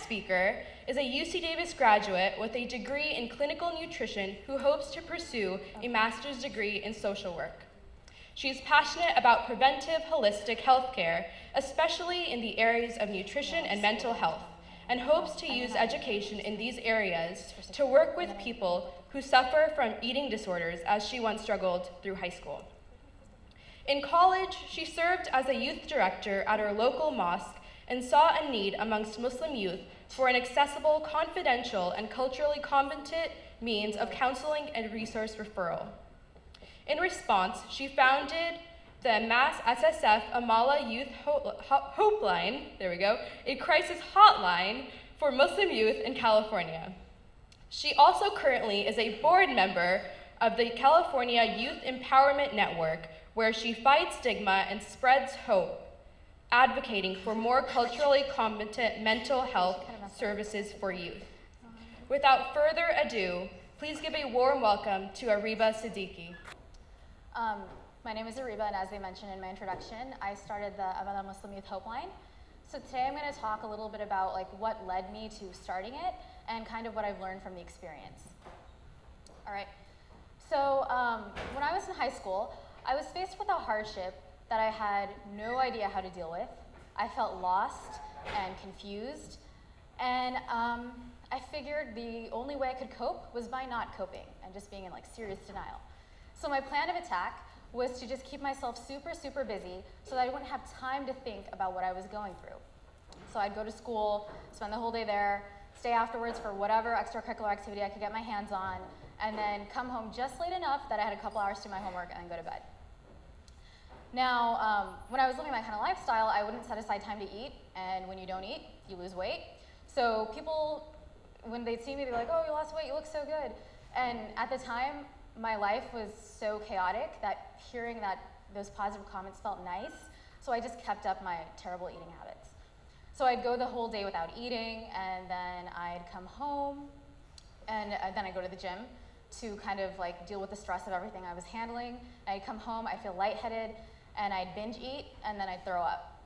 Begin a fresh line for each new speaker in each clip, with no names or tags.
speaker is a UC Davis graduate with a degree in clinical nutrition who hopes to pursue a master's degree in social work. She is passionate about preventive, holistic healthcare, especially in the areas of nutrition and mental health, and hopes to use education in these areas to work with people who suffer from eating disorders, as she once struggled through high school. In college, she served as a youth director at her local mosque and saw a need amongst Muslim youth for an accessible, confidential, and culturally competent means of counseling and resource referral. In response, she founded the Mass SSF Amala Youth Hopeline, a crisis hotline for Muslim youth in California. She also currently is a board member of the California Youth Empowerment Network, where she fights stigma and spreads hope, advocating for more culturally competent mental health services for youth. Without further ado, please give a warm welcome to Areeba Siddiqui.
My name is Areeba, and as they mentioned in my introduction, I started the Amala Muslim Youth Hopeline. So today I'm going to talk a little bit about what led me to starting it and kind of what I've learned from the experience. All right. So when I was in high school, I was faced with a hardship that I had no idea how to deal with. I felt lost and confused, and I figured the only way I could cope was by not coping and just being in serious denial. So my plan of attack was to just keep myself super, super busy so that I wouldn't have time to think about what I was going through. So I'd go to school, spend the whole day there, stay afterwards for whatever extracurricular activity I could get my hands on, and then come home just late enough that I had a couple hours to do my homework and then go to bed. Now, when I was living that kind of lifestyle, I wouldn't set aside time to eat, and when you don't eat, you lose weight. So people, when they'd see me, they'd be like, "Oh, you lost weight, you look so good." And at the time, my life was so chaotic that hearing those positive comments felt nice, so I just kept up my terrible eating habits. So I'd go the whole day without eating, and then I'd come home, and then I'd go to the gym to kind of deal with the stress of everything I was handling. I'd come home, I'd feel lightheaded, and I'd binge eat, and then I'd throw up.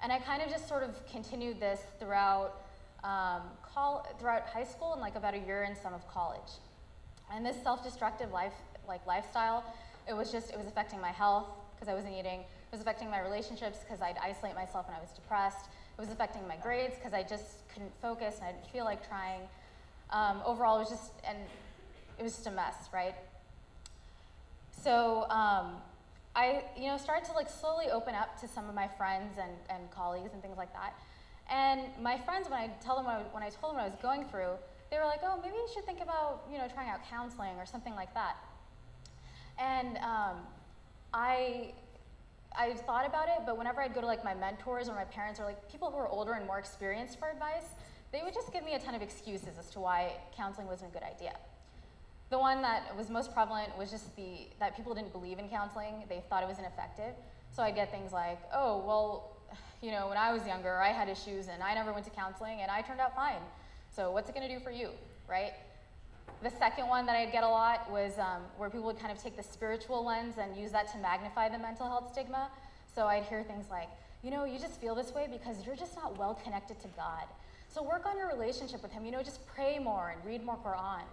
And I kind of just sort of continued this throughout high school and about a year in some of college. And this self-destructive lifestyle, it was affecting my health because I wasn't eating. It was affecting my relationships because I'd isolate myself when I was depressed. It was affecting my grades because I just couldn't focus and I didn't feel like trying. Overall, it was just a mess, right? So I started to slowly open up to some of my friends and colleagues and things like that. And my friends, when I told them what I was going through, they were like, "Oh, maybe you should think about trying out counseling or something like that." And I thought about it, but whenever I'd go to my mentors or my parents or people who are older and more experienced for advice, they would just give me a ton of excuses as to why counseling wasn't a good idea. The one that was most prevalent was just that people didn't believe in counseling. They thought it was ineffective. So I'd get things like, "Oh, well, when I was younger, I had issues and I never went to counseling and I turned out fine. So what's it going to do for you," right? The second one that I'd get a lot was where people would kind of take the spiritual lens and use that to magnify the mental health stigma. So I'd hear things like, "You just feel this way because you're just not well connected to God. So work on your relationship with Him. Just pray more and read more Quran."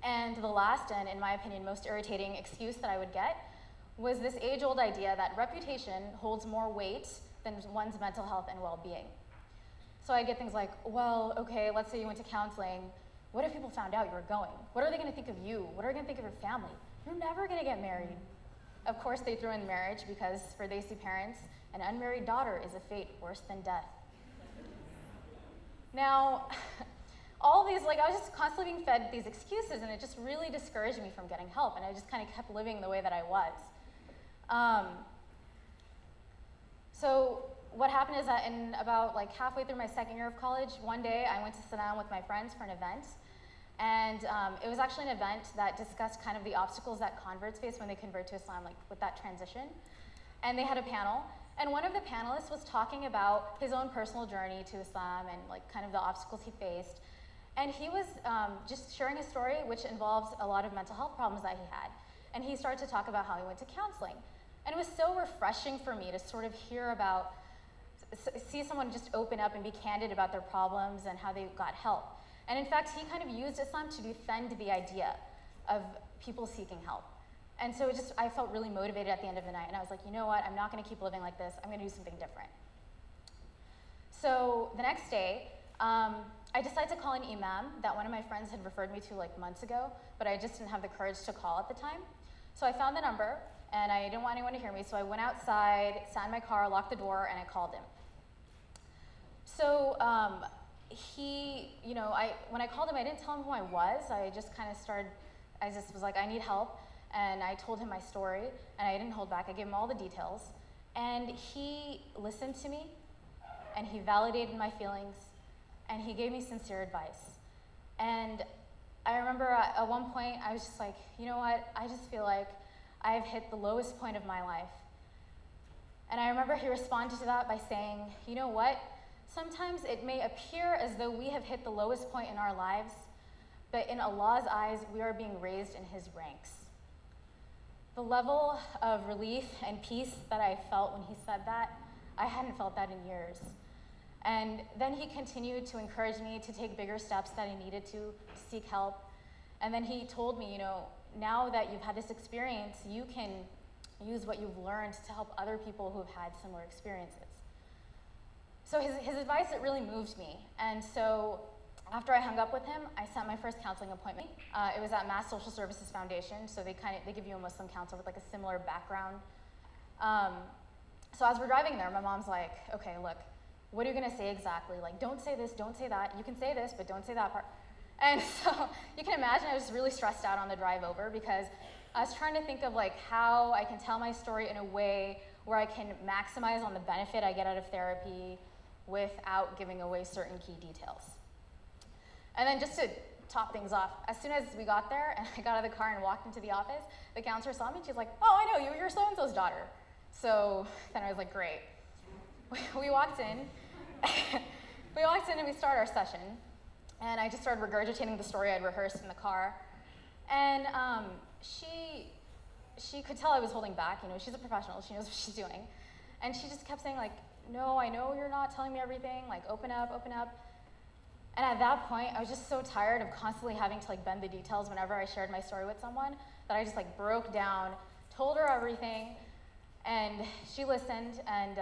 And the last, and in my opinion, most irritating excuse that I would get was this age-old idea that reputation holds more weight than one's mental health and well-being. So I'd get things like, "Well, okay, let's say you went to counseling. What if people found out you were going? What are they going to think of you? What are they going to think of your family? You're never going to get married." Of course, they threw in marriage because for Desi parents, an unmarried daughter is a fate worse than death. Now, all these, I was just constantly being fed these excuses, and it just really discouraged me from getting help, and I just kind of kept living the way that I was. So what happened is that in about halfway through my second year of college, one day I went to sit down with my friends for an event, and it was actually an event that discussed kind of the obstacles that converts face when they convert to Islam, with that transition. And they had a panel, and one of the panelists was talking about his own personal journey to Islam and kind of the obstacles he faced. And he was just sharing a story which involves a lot of mental health problems that he had. And he started to talk about how he went to counseling. And it was so refreshing for me to sort of hear about see someone just open up and be candid about their problems and how they got help. And in fact, he kind of used Islam to defend the idea of people seeking help. And so I felt really motivated at the end of the night, and I was like, you know what, I'm not gonna keep living like this, I'm gonna do something different. So the next day, I decided to call an imam that one of my friends had referred me to like months ago, but I just didn't have the courage to call at the time. So I found the number, and I didn't want anyone to hear me, so I went outside, sat in my car, locked the door, and I called him. So when I called him, I didn't tell him who I was. I just was like, I need help, and I told him my story, and I didn't hold back. I gave him all the details, and he listened to me, and he validated my feelings, and he gave me sincere advice. And I remember at one point, I was just like, you know what, I just feel like I've hit the lowest point of my life. And I remember he responded to that by saying, you know what, sometimes it may appear as though we have hit the lowest point in our lives, but in Allah's eyes, we are being raised in His ranks. The level of relief and peace that I felt when he said that, I hadn't felt that in years. And then he continued to encourage me to take bigger steps that I needed to seek help. And then he told me, you know, now that you've had this experience, you can use what you've learned to help other people who've had similar experiences. So his advice, it really moved me. And so after I hung up with him, I set my first counseling appointment. It was at Mass Social Services Foundation, so they give you a Muslim counselor with like a similar background. So as we're driving there, my mom's like, okay, look, what are you gonna say exactly? Like, don't say this, don't say that. You can say this, but don't say that part. And so you can imagine I was really stressed out on the drive over because I was trying to think of like how I can tell my story in a way where I can maximize on the benefit I get out of therapy without giving away certain key details. And then just to top things off, as soon as we got there and I got out of the car and walked into the office, the counselor saw me and she's like, oh, I know you, you're so-and-so's daughter. So then I was like, great. We walked in, and we started our session, and I just started regurgitating the story I'd rehearsed in the car. And she could tell I was holding back, you know, she's a professional, she knows what she's doing. And she just kept saying like, no, I know you're not telling me everything, like open up, open up. And at that point, I was just so tired of constantly having to like bend the details whenever I shared my story with someone that I just like broke down, told her everything, and she listened, and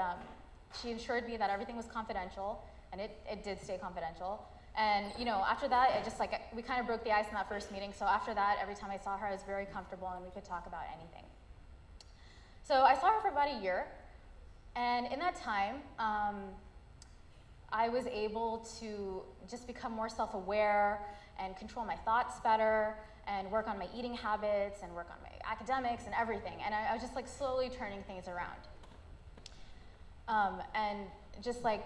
she assured me that everything was confidential, and it did stay confidential. And you know, after that, it just like, we kind of broke the ice in that first meeting, so after that, every time I saw her, I was very comfortable and we could talk about anything. So I saw her for about a year, and in that time, I was able to just become more self-aware and control my thoughts better and work on my eating habits and work on my academics and everything. And I was just like slowly turning things around. And just like,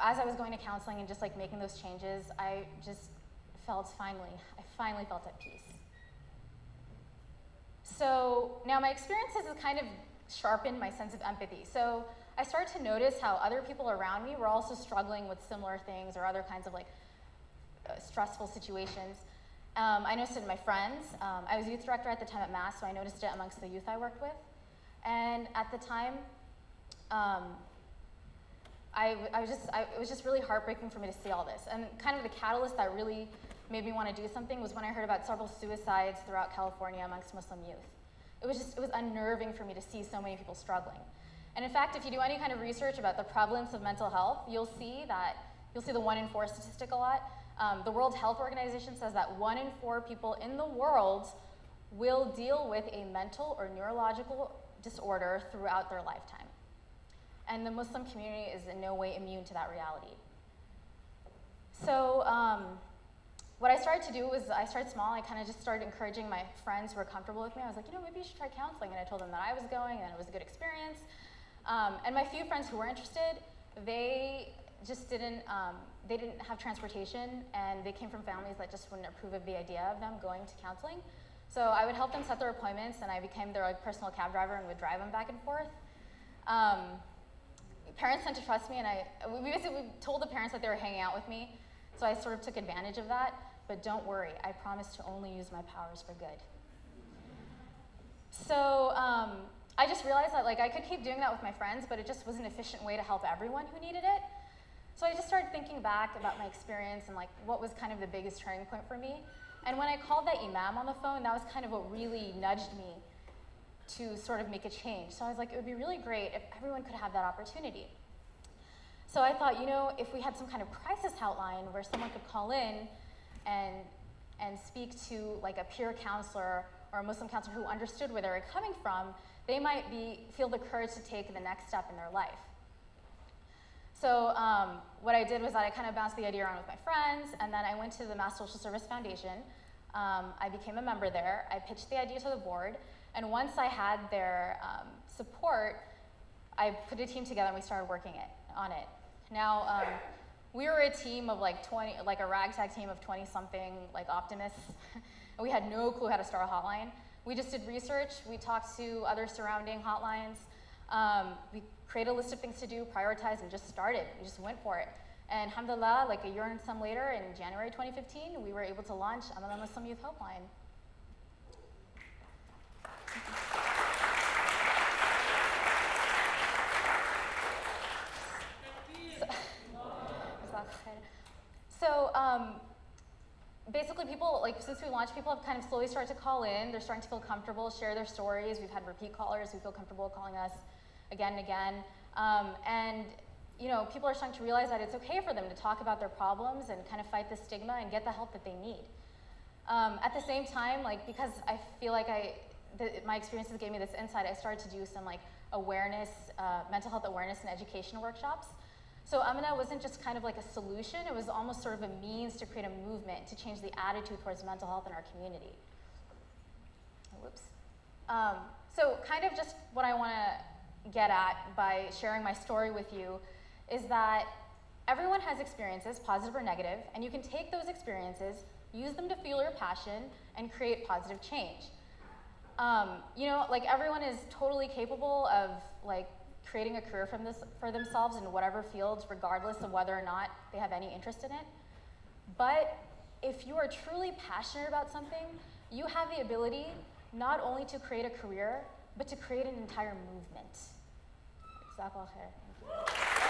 as I was going to counseling and just like making those changes, I just felt I finally felt at peace. So now my experiences has kind of sharpened my sense of empathy. So I started to notice how other people around me were also struggling with similar things or other kinds of like stressful situations. I noticed it in my friends. I was youth director at the time at Mass, so I noticed it amongst the youth I worked with. And at the time, it was just really heartbreaking for me to see all this. And kind of the catalyst that really made me want to do something was when I heard about several suicides throughout California amongst Muslim youth. It was unnerving for me to see so many people struggling. And in fact, if you do any kind of research about the prevalence of mental health, you'll see the 1 in 4 statistic a lot. The World Health Organization says that 1 in 4 people in the world will deal with a mental or neurological disorder throughout their lifetime. And the Muslim community is in no way immune to that reality. So what I started to do was, I started small. I kind of just started encouraging my friends who were comfortable with me. I was like, you know, maybe you should try counseling. And I told them that I was going and it was a good experience. And my few friends who were interested, they just didn't have transportation, and they came from families that just wouldn't approve of the idea of them going to counseling. So I would help them set their appointments, and I became their like personal cab driver and would drive them back and forth. Parents tend to trust me, and we basically told the parents that they were hanging out with me, so I sort of took advantage of that. But don't worry, I promise to only use my powers for good. So I just realized that like I could keep doing that with my friends, but it just was an efficient way to help everyone who needed it. So I just started thinking back about my experience and like what was kind of the biggest turning point for me. And when I called that imam on the phone, that was kind of what really nudged me to sort of make a change. So I was like, it would be really great if everyone could have that opportunity. So I thought, you know, if we had some kind of crisis hotline where someone could call in and speak to like a peer counselor or a Muslim counselor who understood where they were coming from, they might feel the courage to take the next step in their life. So what I did was that I kind of bounced the idea around with my friends, and then I went to the Mass Social Service Foundation. I became a member there. I pitched the idea to the board, and once I had their support, I put a team together and we started working on it. Now, we were a team of like 20, like a ragtag team of 20-something like optimists. And we had no clue how to start a hotline. We just did research. We talked to other surrounding hotlines. We created a list of things to do, prioritized, and just started. We just went for it. And alhamdulillah, like a year and some later, in January 2015, we were able to launch Amala Muslim Youth Hopeline. So basically people, like since we launched, people have kind of slowly started to call in. They're starting to feel comfortable, share their stories. We've had repeat callers who feel comfortable calling us again and again. And you know, people are starting to realize that it's okay for them to talk about their problems and kind of fight the stigma and get the help that they need. At the same time, like because I feel like my experiences gave me this insight, I started to do some like awareness, mental health awareness and education workshops. So Amina wasn't just kind of like a solution, it was almost sort of a means to create a movement to change the attitude towards mental health in our community. Whoops. So kind of just what I want to get at by sharing my story with you is that everyone has experiences, positive or negative, and you can take those experiences, use them to fuel your passion, and create positive change. You know, like everyone is totally capable of like creating a career for themselves in whatever fields, regardless of whether or not they have any interest in it. But if you are truly passionate about something, you have the ability not only to create a career, but to create an entire movement. Jazakallah khair. Thank you.